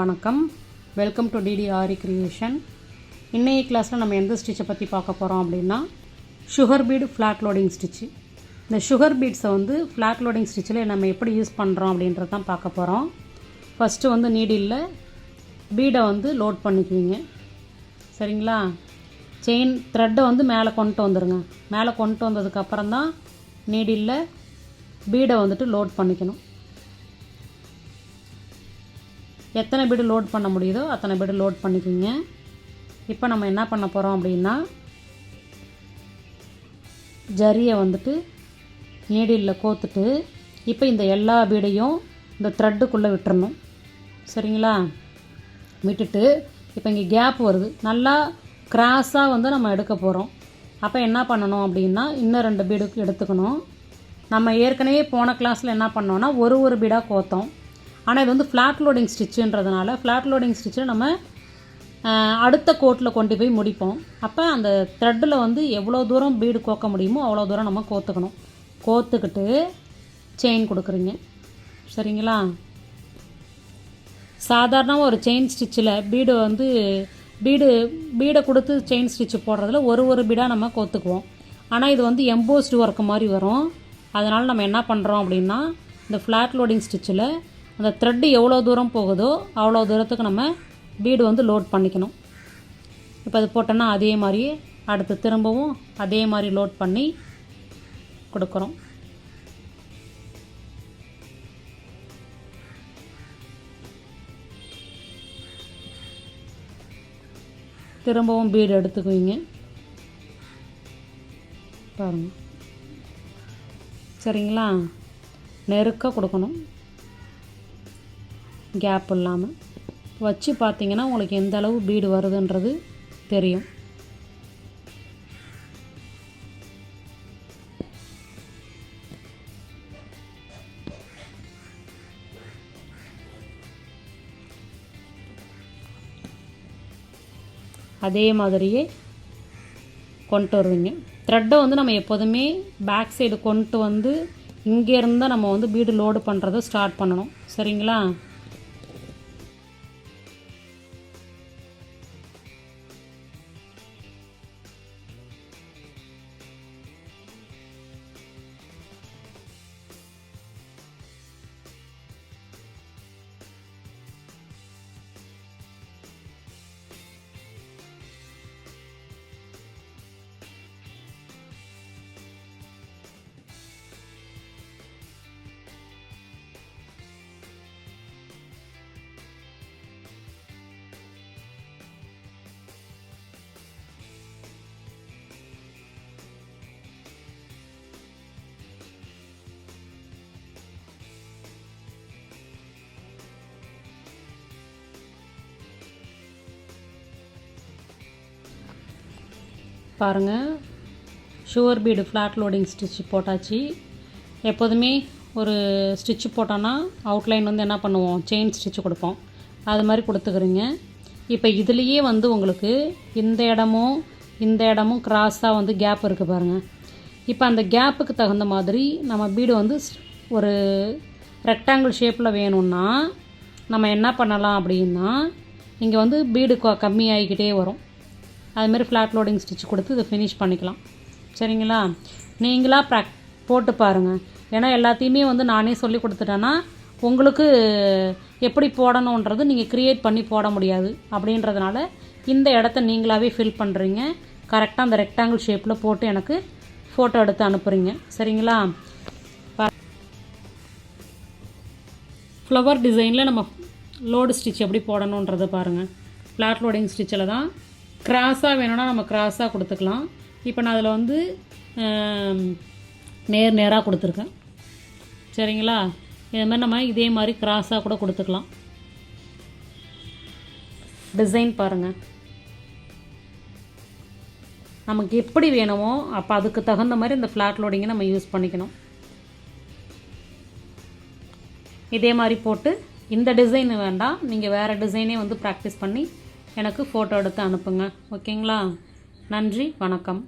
வணக்கம். Welcome to டிடிஆரி creation. இன்றைய கிளாஸில் நம்ம எந்த ஸ்டிச்சை பற்றி பார்க்க போகிறோம் அப்படின்னா sugar bead flat loading stitch. இந்த சுகர் பீட்ஸை ஃப்ளாட் லோடிங் ஸ்டிச்சில் நம்ம எப்படி யூஸ் பண்ணுறோம் அப்படின்றது தான் பார்க்க போகிறோம். ஃபஸ்ட்டு நீடிலில் பீடை லோட் பண்ணிக்குவீங்க. சரிங்களா? செயின் த்ரெட்டை மேலே கொண்டு வந்துடுங்க. மேலே கொண்டு வந்ததுக்கப்புறம் தான் நீடிலில் பீடை லோட் பண்ணிக்கணும். எத்தனை பீடு லோட் பண்ண முடியுதோ அத்தனை பீடு லோட் பண்ணிக்கோங்க. இப்போ நம்ம என்ன பண்ண போகிறோம் அப்படின்னா ஜரியை நீடிலில் கோத்துட்டு இப்போ இந்த எல்லா பீடையும் இந்த த்ரெட்டுக்குள்ளே விட்டுறணும். சரிங்களா? விட்டுட்டு இப்போ இங்கே கேப் வருது, நல்லா கிராஸாக நம்ம எடுக்க போகிறோம். அப்போ என்ன பண்ணணும் அப்படின்னா இன்னும் 2 பீடு எடுத்துக்கணும். நம்ம ஏற்கனவே போன கிளாஸில் என்ன பண்ணோன்னா ஒரு பீடாக கோத்தோம். ஆனால் இது ஃப்ளாட் லோடிங் ஸ்டிச்சுன்றதுனால ஃப்ளாட் லோடிங் ஸ்டிச்சில் நம்ம அடுத்த கோட்டில் கொண்டு போய் முடிப்போம். அப்போ அந்த த்ரெட்டில் எவ்வளோ தூரம் பீடு கோக்க முடியுமோ அவ்வளோ தூரம் நம்ம கோத்துக்கணும். கோத்துக்கிட்டு செயின் கொடுக்குறீங்க. சரிங்களா? சாதாரணமாக ஒரு செயின் ஸ்டிச்சில் பீடை கொடுத்து செயின் ஸ்டிச்சு போடுறதுல ஒரு பீடாக நம்ம கோத்துக்குவோம். ஆனால் இது எம்போஸ்டு ஒர்க்கு மாதிரி வரும். அதனால் நம்ம என்ன பண்ணுறோம் அப்படின்னா இந்த ஃப்ளாட் லோடிங் ஸ்டிச்சில் அந்த த்ரெட்டு எவ்வளோ தூரம் போகுதோ அவ்வளோ தூரத்துக்கு நம்ம பீடு லோட் பண்ணிக்கணும். இப்போ அது போட்டோன்னா அதே மாதிரி அடுத்து திரும்பவும் அதே மாதிரி லோட் பண்ணி கொடுக்குறோம். திரும்பவும் பீடு எடுத்துக்குவீங்க. பாருங்கள். சரிங்களா? நெருக்க கொடுக்கணும், கேப் இல்லாமல் வச்சு பார்த்தீங்கன்னா உங்களுக்கு எந்த அளவு பீடு வருதுன்றது தெரியும். அதே மாதிரியே கொண்டு வருவீங்க. த்ரெட்டை நம்ம எப்போதுமே பேக் சைடு கொண்டு இங்கேருந்து தான் நம்ம பீடு லோடு பண்ணுறதை ஸ்டார்ட் பண்ணணும். சரிங்களா? பாருங்கள், சுகர் பீடு ஃப்ளாட் லோடிங் ஸ்டிச்சு போட்டாச்சு. எப்போதுமே ஒரு ஸ்டிச்சு போட்டோன்னா அவுட்லைன் என்ன பண்ணுவோம், செயின் ஸ்டிச்சு கொடுப்போம். அது மாதிரி கொடுத்துக்கிறீங்க. இப்போ இதுலேயே உங்களுக்கு இந்த இடமும் கிராஸாக கேப் இருக்குது பாருங்கள். இப்போ அந்த கேப்புக்கு தகுந்த மாதிரி நம்ம பீடு ஒரு ரெக்டாங்கிள் ஷேப்பில் வேணும்னா நம்ம என்ன பண்ணலாம் அப்படின்னா இங்கே பீடு கம்மியாகிக்கிட்டே வரும். அதுமாரி ஃப்ளாட் லோடிங் ஸ்டிச் கொடுத்து இதை ஃபினிஷ் பண்ணிக்கலாம். சரிங்களா? நீங்களாக போட்டு பாருங்கள். ஏன்னா எல்லாத்தையுமே நானே சொல்லி கொடுத்துட்டேன்னா உங்களுக்கு எப்படி போடணுன்றது நீங்கள் க்ரியேட் பண்ணி போட முடியாது. அப்படின்றதுனால இந்த இடத்த நீங்களாகவே ஃபில் பண்ணுறீங்க. கரெக்டாக அந்த ரெக்டாங்கிள் ஷேப்பில் போட்டு எனக்கு ஃபோட்டோ எடுத்து அனுப்புகிறீங்க. சரிங்களா? ஃப்ளவர் டிசைனில் நம்ம லோடு ஸ்டிச் எப்படி போடணுன்றதை பாருங்கள். ஃப்ளாட் லோடிங் ஸ்டிச்சில் தான் கிராஸாக வேணும்னா நம்ம கிராஸாக கொடுத்துக்கலாம். இப்போ நான் அதில் நேராக கொடுத்துருக்கேன். சரிங்களா? இது மாதிரி நம்ம இதே மாதிரி கிராஸாக கூட கொடுத்துக்கலாம். டிசைன் பாருங்கள். நமக்கு எப்படி வேணுமோ அப்போ அதுக்கு தகுந்த மாதிரி இந்த ஃப்ளாட் லோடிங்கை நம்ம யூஸ் பண்ணிக்கணும். இதே மாதிரி போட்டு இந்த டிசைன் வேண்டாம், நீங்கள் வேறு டிசைனே ப்ராக்டிஸ் பண்ணி எனக்கு ஃபோட்டோ எடுத்து அனுப்புங்க. ஓகேங்களா? நன்றி, வணக்கம்.